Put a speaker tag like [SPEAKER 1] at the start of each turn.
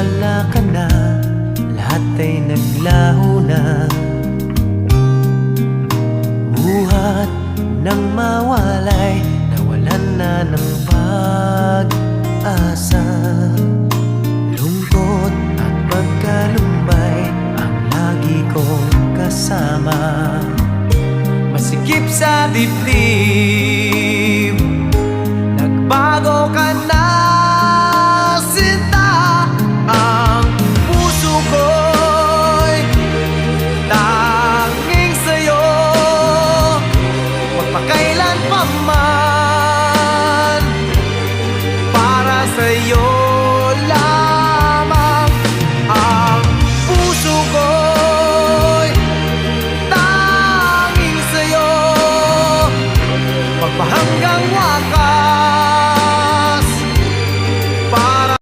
[SPEAKER 1] wala ka na, lahat ay naglaho na. Buhat ng mawalay, nawalan na ng pag-asa. Lungkot at pagkalumbay ang lagi kong kasama. Masikip sa dibdib